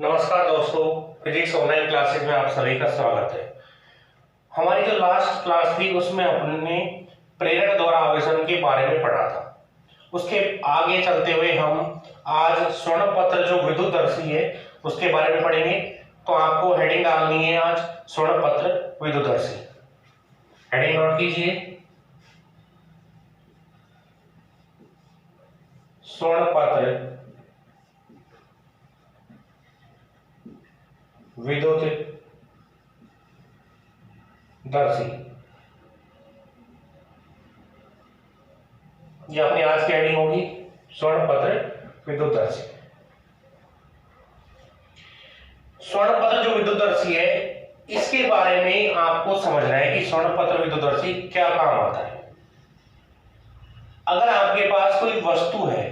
नमस्कार दोस्तों, physics online classes में आप सभी का स्वागत है। हमारी जो लास्ट क्लास थी उसमें अपने प्रेरक द्वारा आवेशन के बारे में पढ़ा था। उसके आगे चलते हुए हम आज स्वर्णपत्र जो विद्युतदर्शी है उसके बारे में पढ़ेंगे। तो आपको हेडिंग डालनी है आज स्वर्णपत्र विद्युतदर्शी। हेडिंग नोट कीजिए, स्वर्णपत्र विद्युतदर्शी। ये अपनी आज की हेडिंग होगी, स्वर्णपत्र विद्युतदर्शी। स्वर्णपत्र जो विद्युतदर्शी है इसके बारे में आपको समझना है कि स्वर्णपत्र विद्युतदर्शी क्या काम आता है। अगर आपके पास कोई वस्तु है,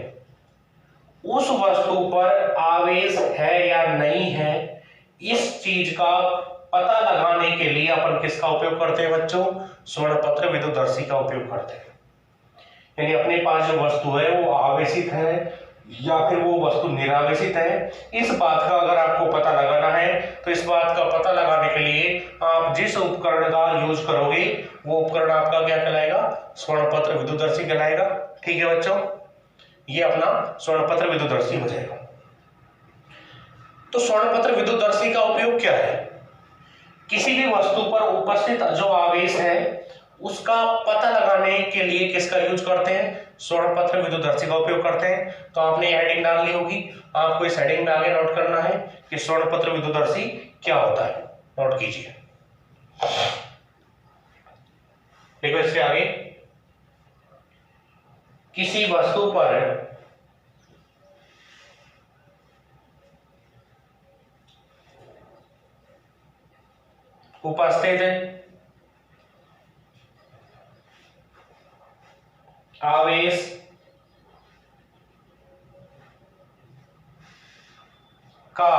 उस वस्तु पर आवेश है या नहीं है, इस चीज का पता लगाने के लिए अपन किसका उपयोग करते हैं बच्चों? स्वर्णपत्र विद्युतदर्शी का उपयोग करते हैं। यानी अपने पास जो वस्तु है वो आवेशित है या फिर वो वस्तु निरावेशित है, इस बात का अगर आपको पता लगाना है तो इस बात का पता लगाने के लिए आप जिस उपकरण का यूज करोगे वो उपकरण आपका क्या कहलाएगा? स्वर्णपत्र विद्युतदर्शी कहलाएगा। ठीक है बच्चों, ये अपना स्वर्णपत्र विद्युतदर्शी हो जाएगा। तो स्वर्णपत्र विद्युतदर्शी का उपयोग क्या है? किसी भी वस्तु पर उपस्थित जो आवेश है उसका पता लगाने के लिए किसका यूज करते हैं? स्वर्णपत्र विद्युतदर्शी का उपयोग करते हैं। तो आपने हेडिंग डाल ली होगी, आपको इस हेडिंग में आगे नोट करना है कि स्वर्णपत्र विद्युतदर्शी क्या होता है। नोट कीजिए, देखो इसके आगे, किसी वस्तु पर उपस्थित आवेश का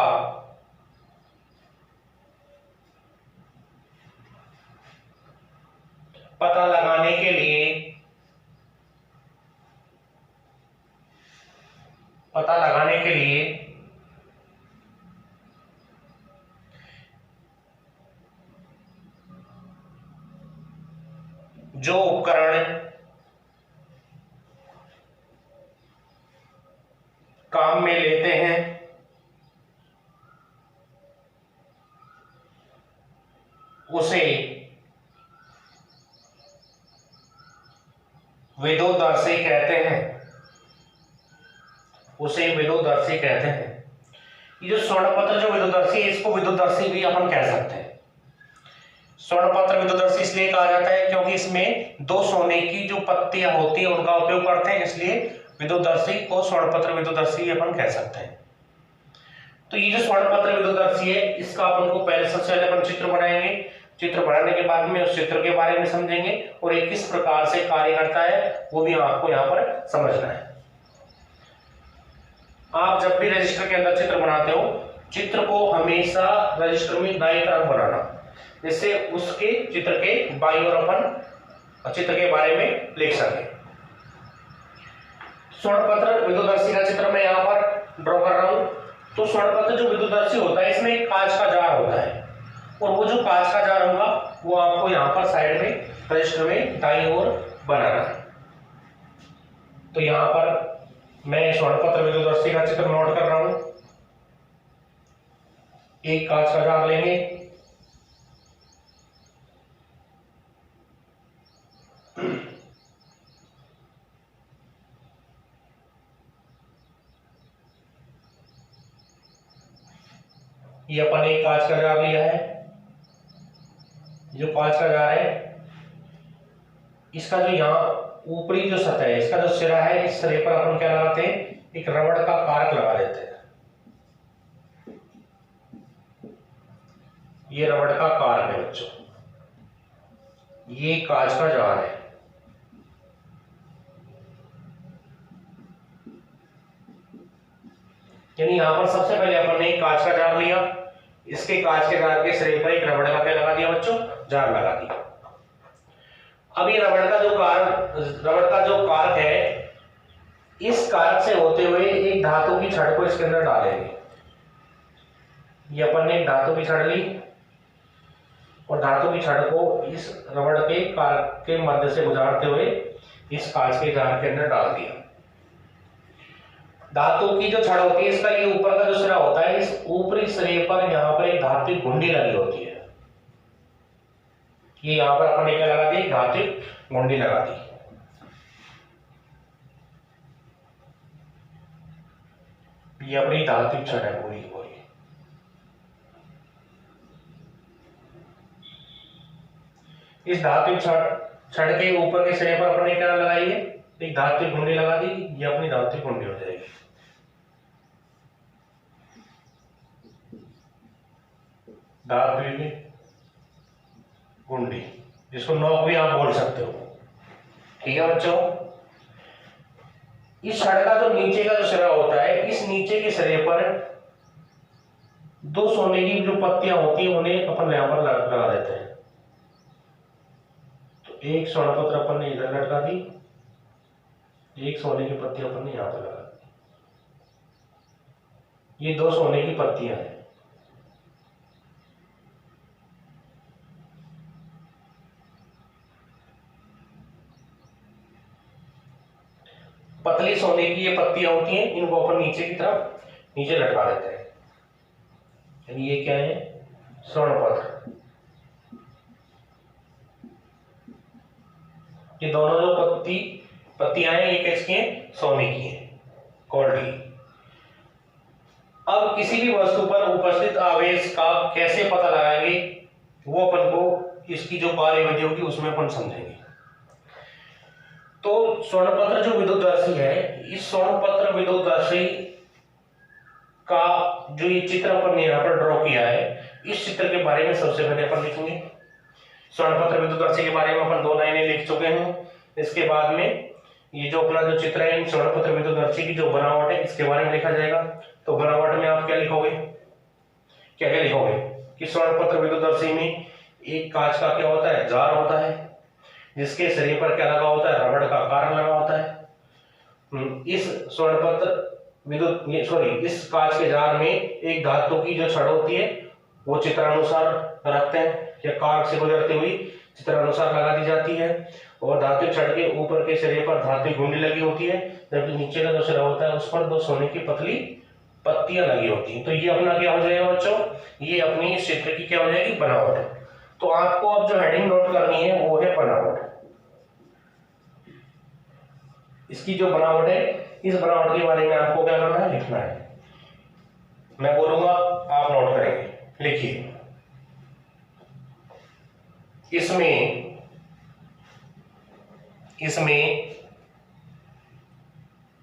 पता लगाने के लिए जो उपकरण काम में लेते हैं उसे विद्युतदर्शी कहते हैं। ये जो स्वर्णपत्र जो विद्युतदर्शी है इसको विद्युतदर्शी भी अपन कह सकते हैं। स्वर्णपत्र विद्युतदर्शी इसलिए कहा जाता है क्योंकि इसमें दो सोने की जो पत्तियां होती हैं उनका उपयोग करते हैं, इसलिए विद्युतदर्शी को स्वर्णपत्र विद्युतदर्शी अपन कह सकते हैं। तो ये जो स्वर्णपत्र विद्युतदर्शी है इसका अपन को पहले सबसे पहले अपन चित्र बनाएंगे। चित्र बनाने के बाद में उस चित्र के बारे में समझेंगे और ये किस प्रकार से कार्य करता है वो भी आपको यहाँ पर समझना है। आप जब भी रजिस्टर के अंदर चित्र बनाते हो, चित्र को हमेशा रजिस्टर में दाईं तरफ बनाना, जिससे उसके चित्र के बाईं ओर अपन चित्र के बारे में लिख सके। स्वर्णपत्र विद्युतदर्शी का चित्र मैं यहाँ पर ड्रॉ कर रहा हूं। तो स्वर्णपत्र जो विद्युतदर्शी होता है इसमें एक कांच का जार होता है और वो जो कांच का जार होगा वो आपको यहाँ पर साइड में रजिस्टर में दाईं ओर बनाना है। तो यहाँ पर मैं स्वर्णपत्र विद्युतदर्शी का चित्र नोट कर रहा हूं। एक कांच का जार लेंगे, ये अपन एक कांच का जार लिया है। जो कांच का जार है इसका जो यहाँ ऊपरी जो सतह है, इसका जो सिरा है, इस सिरे पर अपन क्या लगाते हैं? एक रबड़ का कारक लगा देते हैं। ये रबड़ का कारक है बच्चों, ये कांच का जार है। यानी यहां पर सबसे पहले अपन ने एक कांच का जार लिया, इसके कांच के जार के सिरे पर एक रबड़ का क्या लगा दिया बच्चों? जार लगा दिया। अब ये रबड़ का जो कारक है, इस कारक से होते हुए एक धातु की छड़ को इसके अंदर डालेंगे। ये अपन ने धातु की छड़ ली और धातु की छड़ को इस रबड़ के मध्य से गुजारते हुए इस कांच के जार के अंदर डाल दिया। धातु की जो छड़ होती है इसका ये ऊपर का जो सिरा होता है, इस ऊपरी सिरे पर यहाँ पर एक धातु घुंडी लगी होती है। ये यहाँ पर अपन ने क्या लगा दी, धातु घुंडी लगा दी। ये अपनी धातु छड़ है पूरी पूरी। इस धातु छड़ के ऊपर के सिरे पर अपन ने क्या लगाई है, एक धातु घुंडी लगा दी। ये अपनी धातु घुंडी हो जाएगी। धातु घुंडी, जिसको नॉक भी आप बोल सकते हो। ठीक है बच्चों, इस छड़ का जो नीचे का जो सिरा होता है, इस नीचे के सिरे पर दो सोने की जो पत्तियां होती है उन्हें अपन यहां पर लगा देते हैं। तो एक स्वर्ण पत्र अपन ने इधर लटका दी, एक सोने की पत्ती अपन ने यहां पर लगा दी। ये दो सोने की पत्तियां हैं। पतली सोने की ये पत्तियां होती हैं, इनको अपन नीचे की तरफ नीचे लटका देते हैं। यानी ये क्या है, स्वर्ण पत्र। ये दोनों जो पत्तियां हैं ये किसकी हैं, सोने की हैं, गोल्ड की। अब किसी भी वस्तु पर उपस्थित आवेश का कैसे पता लगाएंगे, वो अपन को इसकी जो कार्यविधि होगी उसमें अपन समझेंगे। तो स्वर्णपत्र जो विद्युतदर्शी है, इस स्वर्णपत्र विद्युतदर्शी का जो ये चित्र अपन ने यहाँ पर ड्रॉ किया है, इस चित्र के बारे में सबसे पहले अपन लिखेंगे। स्वर्णपत्र विद्युतदर्शी के बारे में अपन 2 लाइनें लिख चुके हैं। इसके बाद में ये जो अपना जो चित्र है, स्वर्णपत्र विद्युतदर्शी की जो बनावट है इसके बारे में लिखा जाएगा। तो बनावट में आप क्या लिखोगे, क्या क्या लिखोगे कि स्वर्णपत्र विद्युतदर्शी में एक कांच का क्या होता है, जार होता है, जिसके सिरे पर क्या लगा होता है, रबड़ का कार लगा होता है। इस स्वर्णपत्र इस कांच के जार में एक धातु की जो छड़ होती है वो चित्रानुसार रखते हैं, या कार से गुजरती हुई चित्रानुसार लगा दी जाती है। और धातु छड़ के ऊपर के सिरे पर धातु घुंडी लगी होती है, जबकि नीचे का जो सिरा होता है उस पर 2 सोने की पतली पत्तियां लगी होती हैं। तो ये अपना क्या हो जाएगा बच्चों, ये अपनी इस चित्र की क्या हो जाएगी, बनावट। तो आपको अब जो हेडिंग नोट करनी है वो है बनावट। इसकी जो बनावट है, इस बनावट के बारे में आपको क्या करना है, लिखना है। मैं बोलूंगा आप नोट करेंगे। लिखिए, इसमें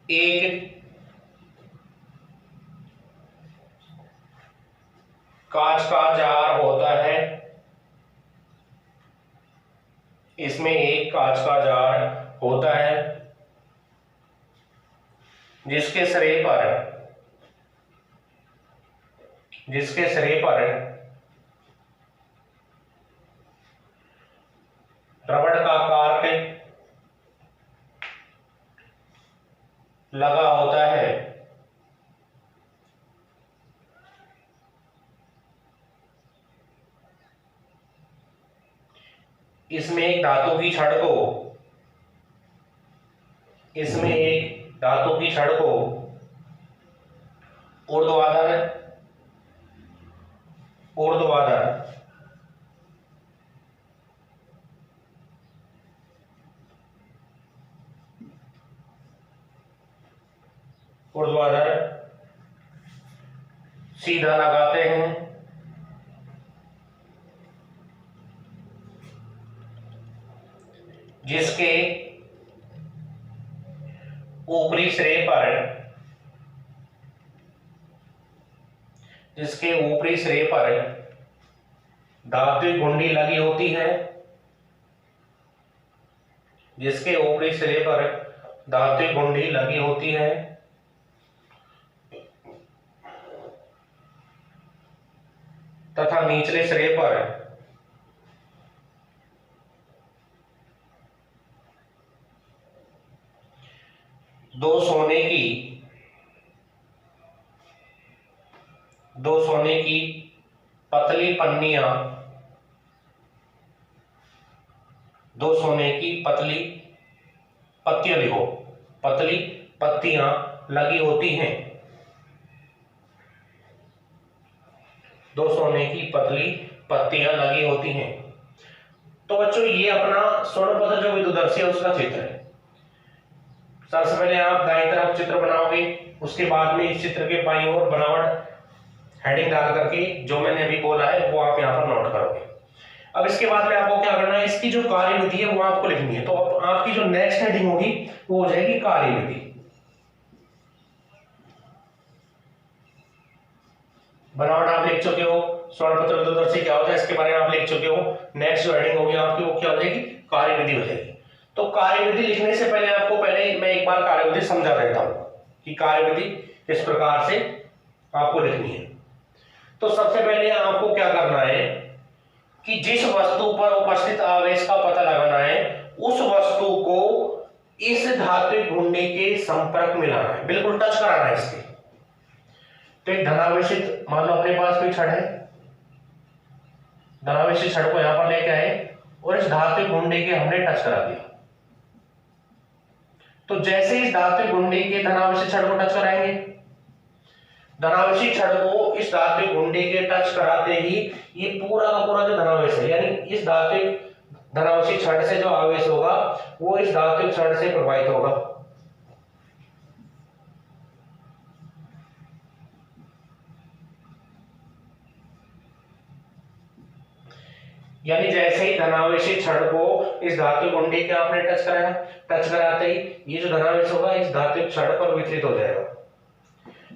एक कांच का जार होता है, इसमें एक कांच का जार होता है जिसके सिरे पर रबड़ का कार्क लगा होता है। इसमें एक धातु की छड़ को ऊर्ध्वाधर सीधा लगाते हैं, जिसके ऊपरी सिरे पर धातु घुंडी लगी होती है, जिसके ऊपरी सिरे पर धातु घुंडी लगी होती है तथा निचले सिरे पर दो सोने की पतली पन्नियां, दो सोने की पतली पत्तियां, लिखो पतली पत्तियां लगी होती हैं, दो सोने की पतली पत्तियां लगी होती हैं। तो बच्चों ये अपना स्वर्ण पत्र जो विद्युदर्शी है उसका चित्र है। सबसे पहले आप दाईं तरफ चित्र बनाओगे, उसके बाद में इस चित्र के बाईं ओर बनावट हेडिंग डाल करके जो मैंने अभी बोला है वो आप यहाँ पर नोट करोगे। अब इसके बाद में आपको क्या करना है, इसकी जो कार्यविधि है वो आपको लिखनी है। तो अब आपकी जो नेक्स्ट हेडिंग होगी वो हो जाएगी कार्यविधि। बनावट आप लिख चुके हो, स्वर्ण पत्र विद्युदर्शी क्या होता है इसके बारे में आप लिख चुके हो। नेक्स्ट जो हेडिंग होगी आपकी वो क्या हो जाएगी, कार्यविधि हो जाएगी। तो कार्यविधि लिखने से पहले आपको मैं एक बार कार्यविधि समझा देता हूं कि कार्यविधि किस प्रकार से आपको लिखनी है। तो सबसे पहले आपको क्या करना है कि जिस वस्तु पर उपस्थित आवेश का पता लगाना है उस वस्तु को इस धात्विक घुंडी के संपर्क में लाना है, बिल्कुल टच कराना है इसके। तो एक धनावेशित, मान लो अपने पास कोई छड़ है, धनावेशित छड़ को यहां पर लेके आए और इस धात्विक घुंडी के हमने टच करा दिया। तो जैसे इस धात्विक घुंडी के धनावेशित छड़ को टच कराएंगे, धनावेशित छड़ को इस धात्विक घुंडी के टच कराते ही ये पूरा का पूरा जो धनावेश है, यानी इस धात्विक धनावेशित छड़ से जो आवेश होगा वो इस धात्विक छड़ से प्रवाहित होगा। यानी जैसे ही धनावेशित छड़ को इस धात्विक घुंडी के आपने टच कराया, टच कराते ही ये जो धनावेश होगा इस धात्विक छड़ पर वितरित हो जाएगा।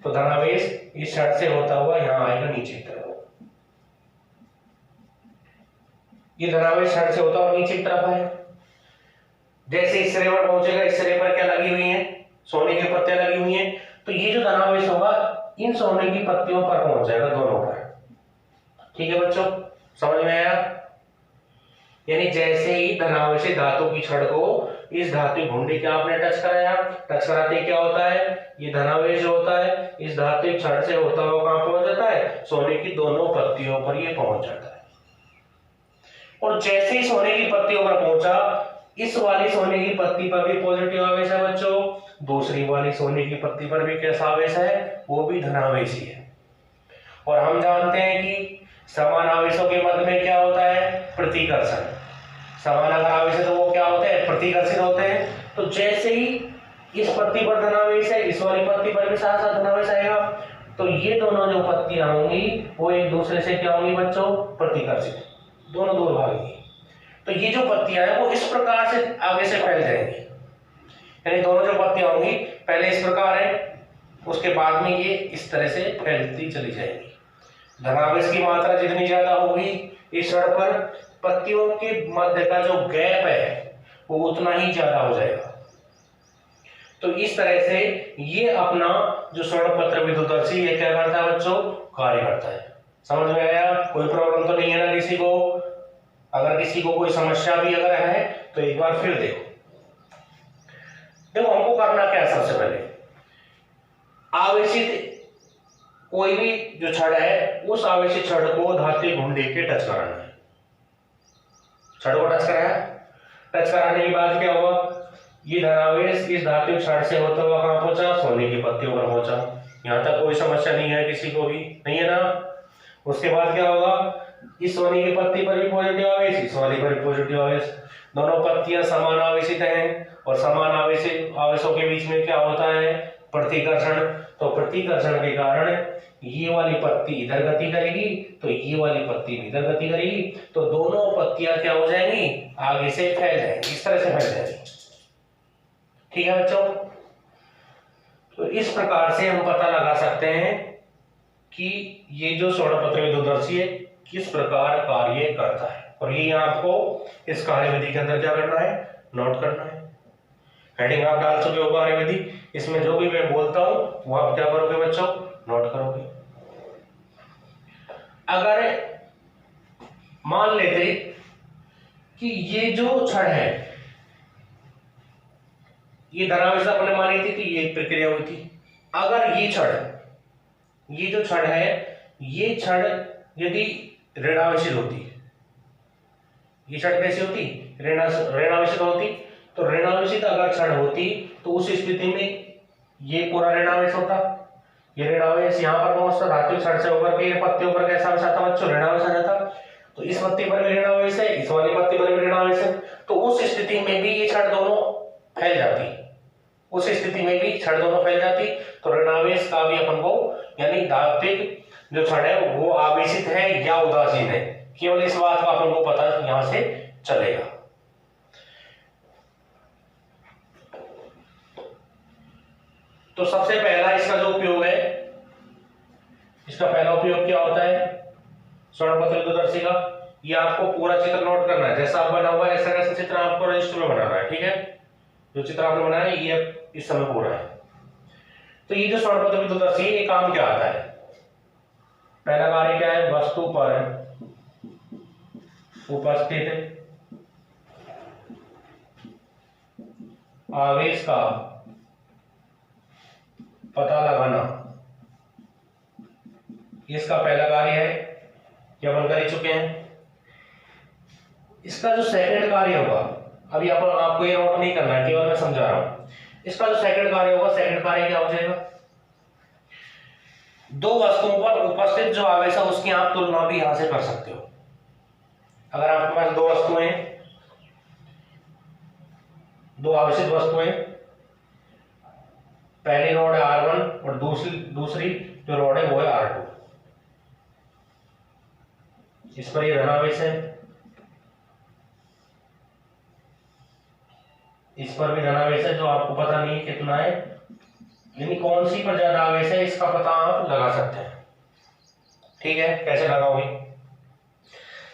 तो धनावेश इस छड़ से होता हुआ यहां आएगा नीचे की तरफ। ये धनावेश छड़ से होता हुआ नीचे की तरफ आएगा। जैसे इस सिरे पर पहुंचेगा, इस सिरे पर क्या लगी हुई है, सोने की पत्तियां लगी हुई हैं। तो ये जो धनावेश होगा इन सोने की पत्तियों पर पहुंच जाएगा, दोनों पर। ठीक है बच्चों, समझ में आया? यानी जैसे ही धनावेशित धातु की छड़ को इस धात्विक घुंडी के आपने टच कराया, टच कराते क्या होता है, ये धनावेश जो होता है इस धात्विक छड़ से होता हुआ कहां पहुंच जाता है, सोने की दोनों पत्तियों पर ये पहुंच जाता है। और जैसे ही सोने की पत्तियों पर पहुंचा, इस वाली सोने की पत्ती पर भी पॉजिटिव आवेश है बच्चों, दूसरी वाली सोने की पत्ती पर भी कैसा आवेश है, वो भी धनावेश ही है। और हम जानते हैं कि समान आवेशों के मध्य में क्या होता है, प्रतिकर्षण। समान अगर आवेश है तो वो क्या होते हैं, प्रतिकर्षित होते हैं। तो जैसे ही इस पत्ती पर धनावेश है, इस वाली पत्ती पर भी साथ साथ धनावेश आएगा। तो ये दोनों जो पत्तियां होंगी वो एक दूसरे से क्या होंगी बच्चों, प्रतिकर्षित, दोनों दूर भागेंगी। तो ये जो पत्तियां हैं वो इस प्रकार से आगे से फैल जाएंगी। यानी दोनों जो पत्तियां होंगी पहले इस प्रकार है, उसके बाद में ये इस तरह से फैलती चली जाएगी। धनावेश की मात्रा जितनी ज्यादा होगी इस छड़ पर, पत्तियों के मध्य का जो गैप है वो उतना ही ज्यादा हो जाएगा। तो इस तरह से ये अपना जो स्वर्ण पत्र विद्युदर्शी ये क्या करता है बच्चों, कार्य करता है। समझ में आया? कोई प्रॉब्लम तो नहीं है ना किसी को? अगर किसी को कोई समस्या भी अगर है तो एक बार फिर देखो हमको करना क्या है। सबसे पहले आवेशित कोई भी जो छड़ है उस आवेशित छड़ को धात्विक घुंडी के टच कराना है। छड़ को टच कराया, टच कराने के बाद क्या हुआ, ये धनावेश इस धात्विक छड़ से होता हुआ कहां पहुंचा, सोने की पत्तियों पर पहुंचा। यहां तक कोई समस्या नहीं है, किसी को भी नहीं है ना? उसके बाद क्या होगा, इस सोने की पत्ती पर भी पॉजिटिव आवेश, इस वाली पर भी पॉजिटिव आवेश, दोनों पत्तियां समान आवेशित हैं और समान आवेशित आवेशों के बीच में क्या होता है, प्रतिकर्षण। तो प्रतिकर्षण के कारण ये वाली पत्ती इधर गति करेगी तो ये वाली पत्ती भी इधर गति करेगी, तो दोनों पत्तियां क्या हो जाएंगी, आगे से फैल जाएंगी, इस तरह से फैल जाएंगी। ठीक है बच्चों? तो इस प्रकार से हम पता लगा सकते हैं कि ये जो स्वर्ण पत्र विद्युदर्शी है किस प्रकार कार्य करता है। और ये आपको इस कार्यविधि के अंदर क्या करना है, नोट करना है। हेडिंग आप डाल चुके हो कार्यविधि, इसमें जो भी मैं बोलता हूं वो आप क्या करोगे बच्चों, नोट करोगे। अगर मान लेते कि ये जो छड़ है ये धनावेश अपने मानी थी कि ये प्रक्रिया हुई थी। अगर ये छड़, ये जो छड़ है ये छड़ यदि ऋणावेशित होती, ये छड़ कैसी होती, ऋणावेशित होती, तो ऋणावेशित अगर छड़ होती तो उस स्थिति में ये पूरा ऋणावेश होता, ये ऋणावेश यहाँ पर पहुंचता, धात्विक छड़ से होकर के पत्तियों पर कैसा आवेश आता बच्चों, ऋणावेश आ जाता। तो इस पत्ती पर भी ऋणावेश है, इस वाली पत्ती पर भी ऋणावेश है, तो उस स्थिति में भी ये छड़ दोनों फैल जाती, उस स्थिति में भी छड़ दोनों फैल जाती। तो ऋणावेश का भी अपन को यानी धात्विक जो छड़ है वो आवेशित है या उदासीन है, केवल इस बात का अपन को पता यहां से चलेगा। तो सबसे पहला इसका जो उपयोग है, इसका पहला उपयोग क्या होता है स्वर्णपत्र विद्युतदर्शी का, ये आपको पूरा चित्र नोट करना है, जैसा आप बना हुआ है ऐसा कैसा चित्र आपको रजिस्टर में बनाना है, ठीक है। जो चित्र आपने बनाया है ये इस समय पूरा है। तो ये जो स्वर्णपत्र विद्युतदर्शी ये काम क्या आता है, पहला कार्य क्या है, वस्तु पर उपस्थित आवेश का पता लगाना, इसका पहला कार्य है, ये अपन कर ही चुके हैं। इसका जो सेकंड कार्य होगा, अभी अपन आपको ये नोट नहीं करना है, केवल मैं समझा रहा हूं। इसका जो सेकंड कार्य होगा, सेकंड कार्य क्या हो जाएगा, दो वस्तुओं पर उपस्थित जो आवेश है उसकी आप तुलना भी यहां से कर सकते हो। अगर आपके पास दो वस्तुएं, दो आवेशित वस्तुएं, पहली रॉड है R1 और दूसरी जो रॉड है वो है R2, इस पर ये धनावेश है, इस पर भी धनावेश है, जो आपको पता नहीं कितना है, यानी कौन सी पर ज्यादा आवेश है इसका पता आप लगा सकते हैं, ठीक है। कैसे लगाओगे,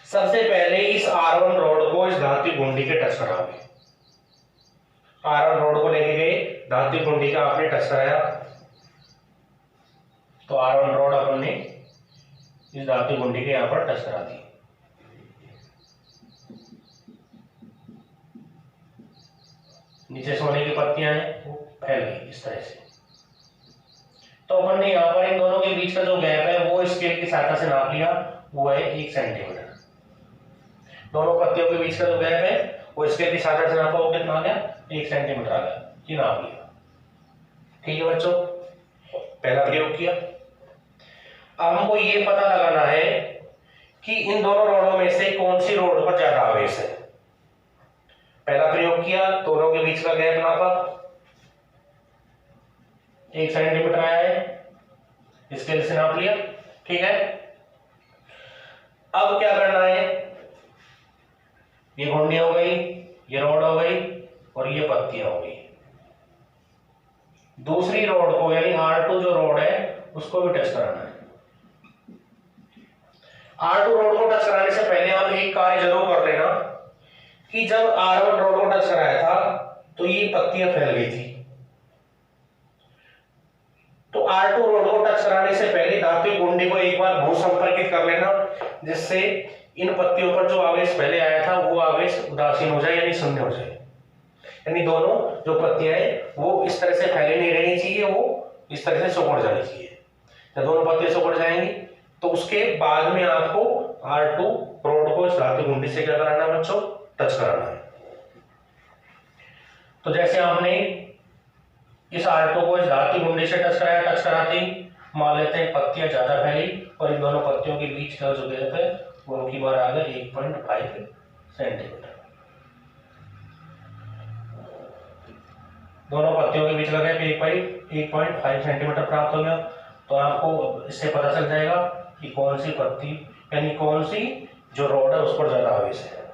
सबसे पहले इस R1 रॉड को इस धातु गुंडी के टच कराओगे, R1 रॉड को लेके गए, धातु गुंडी का आपने टच कराया, तो R1 रॉड अपन ने इस धातु गुंडी के यहां पर टच करा दी। नीचे सोने की पत्तियां हैं वो फैल गई इस तरह से। तो अपन ने यहां पर इन दोनों के बीच का जो गैप है वो स्केल की सहायता से नाप लिया, वो है 1 सेंटीमीटर। दोनों पत्तियों के बीच का जो गैप है वो स्केल की सहायता से नापा, वो कितना आ गया, 1 सेंटीमीटर आ गया, ये नाप लिया, ठीक है बच्चों। पहला प्रयोग किया। अब हमको ये पता लगाना है कि इन दोनों रोडों में से कौन सी रोड पर ज्यादा आवेश है। पहला प्रयोग किया, दोनों के बीच का गैप नापा, 1 सेंटीमीटर आया है, स्केल से नाप लिया, ठीक है। अब क्या करना है, ये घुंडी हो गई, ये रोड हो गई और ये पत्तियां हो गई। दूसरी रोड को यानी R2 जो रोड है उसको भी टच कराना है। R2 रोड को टच कराने से पहले आप एक कार्य जरूर कर लेना कि जब R1 रोड को टच कराया था तो ये पत्तियां फैल गई थी, तो R2 रोड को टच कराने से पहले धातु गुंडी को एक बार भू संपर्कित कर लेना, जिससे इन पत्तियों पर जो आवेश पहले आया था वो आवेश उदासीन हो जाए यानी शून्य हो जाए, यानी दोनों जो पत्तियां हैं वो इस तरह से फैले नहीं रहनी चाहिए, वो इस तरह से सिकुड़ जानी चाहिए। जब दोनों पत्तियां सिकुड़ जाएंगी तो उसके बाद में आपको R2 रोड को इस धातु गुंडी से क्या कराना है बच्चों, टच कराना है। तो जैसे आपने इस R2 को इस धातु गुंडी से टच कराया, टच कराते ही मान लेते हैं पत्तियां ज्यादा फैली और इन दोनों पत्तियों के बीच का जो गैप है वो उनकी बार आ गया 1.5 सेंटीमीटर। दोनों पत्तियों के बीच का गैप 1.5 सेंटीमीटर प्राप्त हो गया। तो आपको इससे पता चल जाएगा कि कौन सी पत्ती यानी कौन सी जो रोड है उस पर ज्यादा आवेश है।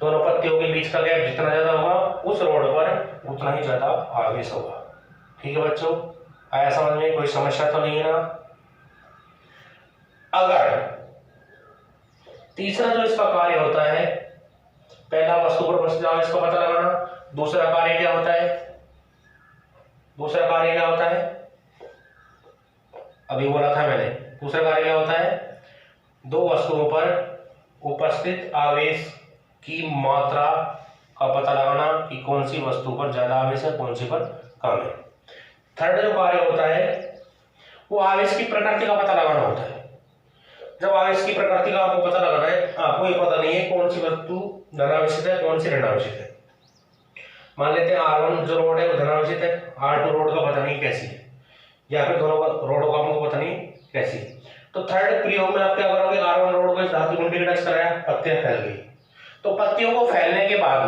दोनों पत्तियों के बीच का गैप जितना ज्यादा होगा उस रोड पर उतना ही ज्यादा आवेश होगा, ठीक है बच्चों। आया समझ में, कोई समस्या तो नहीं है ना। अगर तीसरा जो इसका कार्य होता है, पहला वस्तु पर उपस्थित आवेश का पता लगाना, दूसरा कार्य क्या होता है, दूसरा कार्य क्या होता है, अभी बोला था मैंने, दूसरा कार्य क्या होता है, दो वस्तुओं पर उपस्थित आवेश की मात्रा का पता लगाना कि कौन सी वस्तु पर ज्यादा आवेश है, कौन सी पर कम है। थर्ड जो कार्य होता है वो आवेश की प्रकृति का पता लगाना होता है। जब आवेश की प्रकृति का आपको पता लगाना है, आपको ये पता नहीं है कौन सी वस्तु धनावेशित है कौन सी ऋणावेशित है। मान लेते हैं R1 जो रोड है वो धनावेशित है, R2 रोड का पता नहीं कैसी है, या फिर दोनों रोडों का आपको पता नहीं कैसी है। तो थर्ड प्रयोग में आप क्या करोगे, R1 रोड को इस धातु गुंडी के टच कराया, पत्तियां फैल गई। तो पत्तियों को फैलने के बाद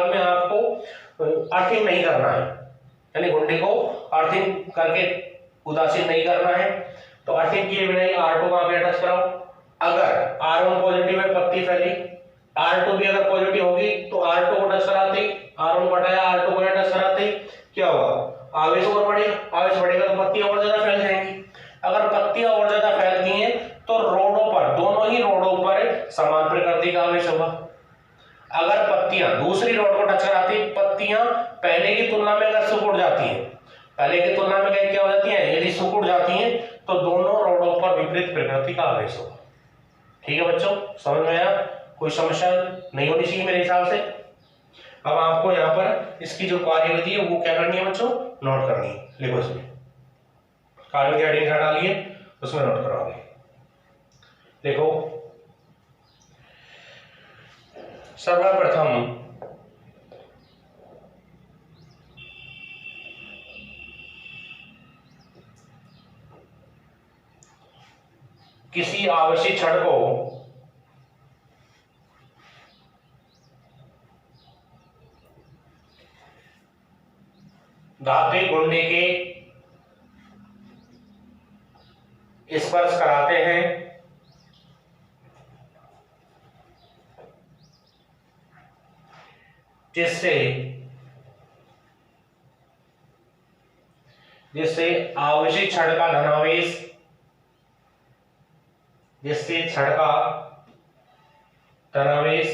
में आपको अर्थिंग नहीं करना है, यानी गुंडी को अर्थिंग करके उदासीन नहीं करना है। तो अर्थिंग किए बिना ही R2 को आप टच कराओ। अगर R1 पॉजिटिव है, पत्ती फैली, R2 भी अगर पॉजिटिव होगी तो R2 को टच कराते ही, R1 को हटाया, R2 को टच कराते ही क्या होगा, आवेश और बढ़ेगा। आवेश बढ़ेगा तो पत्तियां और ज्यादा फैल जाएंगी। अगर पत्तियां और ज्यादा फैलती हैं तो रोडों पर, दोनों ही रोडों पर समान प्रकृति का आवेश होगा। अगर पत्तियां दूसरी रोड को टच कराती, पत्तियां पहले की तुलना में अगर सिकुड़ जाती हैं, पहले की तुलना में क्या हो जाती हैं, यदि सिकुड़ जाती हैं तो दोनों रोडों पर विपरीत प्रकृति का आवेश होगा। ठीक है बच्चों, समझ में आया? कोई समस्या नहीं होनी चाहिए मेरे हिसाब से। अब आपको यहाँ पर इसकी जो कार्यविधि है वो क्या करनी है बच्चों, नोट करनी है। लिखो इसमें कार्यविधि हेडिंग डालिए, उसमें नोट कराओगे। देखो सर्वप्रथम किसी आवेशित छड़ को धातु गुंडी के स्पर्श कराते हैं, जिससे आवेशित छड़ का धनावेश, जिससे छड़ का धनावेश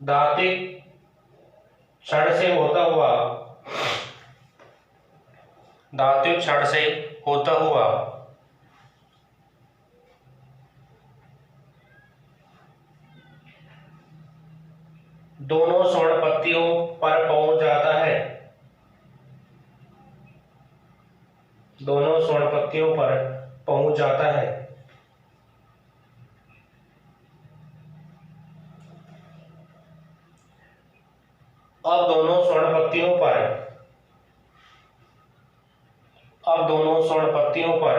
धात्विक छड़ से होता हुआ दोनों स्वर्ण पत्तियों पर पहुंच जाता है, दोनों स्वर्ण पत्तियों पर पहुंच जाता है। अब दोनों स्वर्ण पत्तियों पर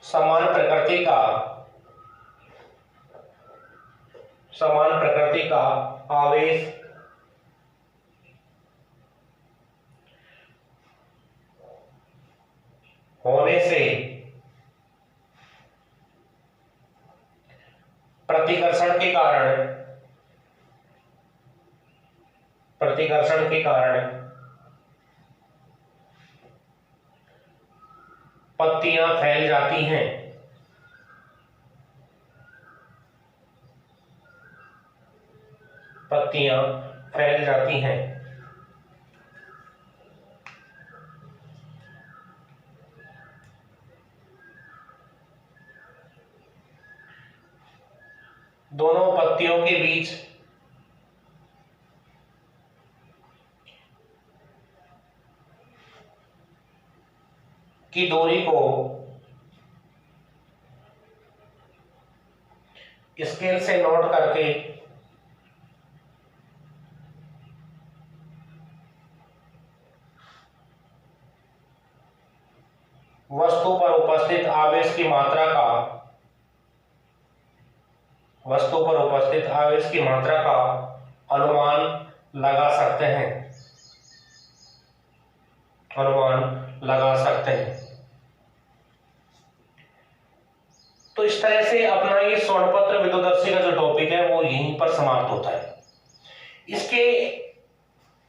समान प्रकृति का आवेश होने से प्रतिकर्षण के कारण पत्तियां फैल जाती हैं। पत्तियां फैल जाती हैं। दोनों पत्तियों के बीच की दूरी को स्केल से नोट करके वस्तु पर उपस्थित आवेश की मात्रा का अनुमान लगा सकते हैं। तो इस तरह से अपना ये स्वर्णपत्र विद्युतदर्शी का जो टॉपिक है वो यहीं पर समाप्त होता है। इसके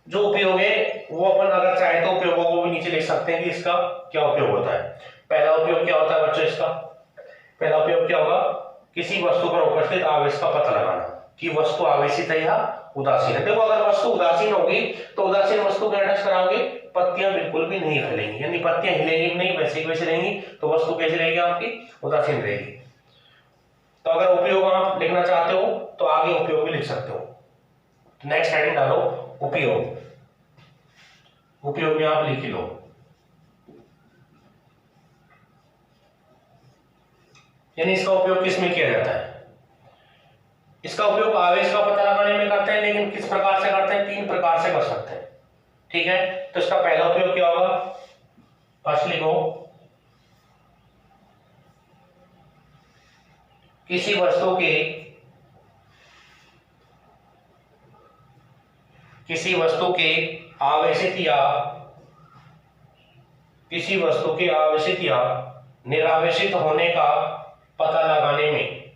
जो उपयोग है वो अपन अगर चाहे तो उपयोगों को भी नीचे लिख सकते हैं कि इसका क्या उपयोग होता है। पहला उपयोग क्या होता है बच्चों, इसका पहला उपयोग क्या होगा, किसी वस्तु पर उपस्थित आवेश का पता लगाना कि वस्तु आवेशित है या उदासीन है। देखो अगर वस्तु उदासीन होगी तो उदासीन वस्तु का टच कराओगे, पत्तियां बिल्कुल भी नहीं फैलेंगी, यानी पत्तियां हिलेंगी नहीं, वैसे वैसे रहेंगी, तो वस्तु कैसी रहेगी आपकी, उदासीन रहेगी। तो अगर उपयोग आप लिखना चाहते हो तो आगे उपयोग भी लिख सकते हो। नेक्स्ट हेडिंग डालो उपयोग। उपयोग में आप लिख लो। यानी इसका उपयोग किस में किया जाता है? इसका उपयोग आवेश का पता लगाने में करते हैं, लेकिन किस प्रकार से करते हैं? 3 प्रकार से कर सकते हैं। ठीक है, तो इसका पहला उपयोग क्या होगा? फर्स्ट लिखो, किसी वस्तु के आवेशित या निरावेशित होने का पता लगाने में,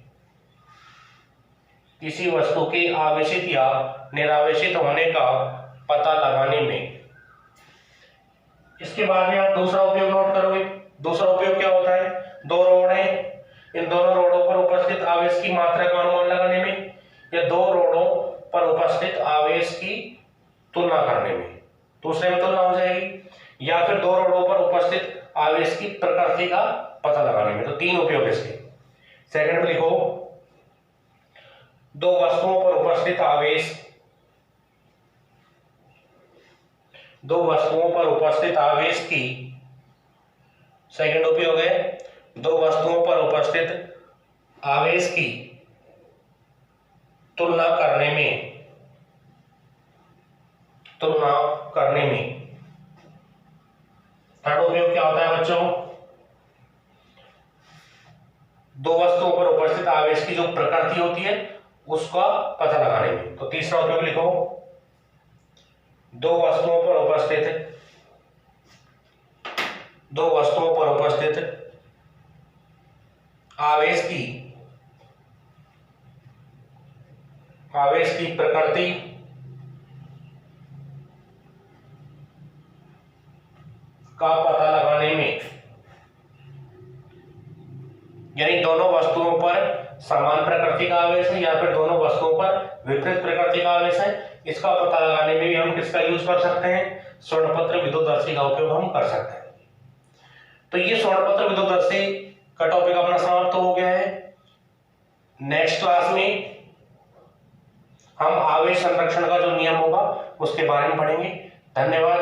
किसी वस्तु के आवेशित या निरावेशित होने का पता लगाने में। इसके बाद में आप दूसरा उपयोग नोट करोगे। दूसरा उपयोग क्या होता है? 2 रोड है, इन दोनों रोडों पर उपस्थित आवेश की मात्रा का अनुमान लगाने में, या 2 रोडों पर उपस्थित आवेश की तुलना करने में। दूसरे में तुलना हो जाएगी, या फिर 2 रोडों पर उपस्थित आवेश की प्रकृति का पता लगाने में। तो 3 उपयोग इसके। सेकंड में लिखो, 2 वस्तुओं पर उपस्थित आवेश, 2 वस्तुओं पर उपस्थित आवेश की, सेकंड उपयोग है 2 वस्तुओं पर उपस्थित आवेश की तुलना करने में। थर्ड उपयोग क्या होता है बच्चों? 2 वस्तुओं पर उपस्थित आवेश की जो प्रकृति होती है उसका पता लगाने में। तो तीसरा उपयोग लिखो, 2 वस्तुओं पर उपस्थित आवेश की प्रकृति का पता लगाने में। यानी दोनों वस्तुओं पर समान प्रकृति का आवेश है या फिर दोनों वस्तुओं पर विपरीत प्रकृति का आवेश है, इसका पता लगाने में भी हम किसका यूज कर सकते हैं? स्वर्णपत्र विद्युतदर्शी का उपयोग हम कर सकते हैं। तो ये स्वर्णपत्र विद्युतदर्शी का टॉपिक अपना समाप्त हो गया है। नेक्स्ट क्लास में हम आवेश संरक्षण का जो नियम होगा उसके बारे में पढ़ेंगे। धन्यवाद।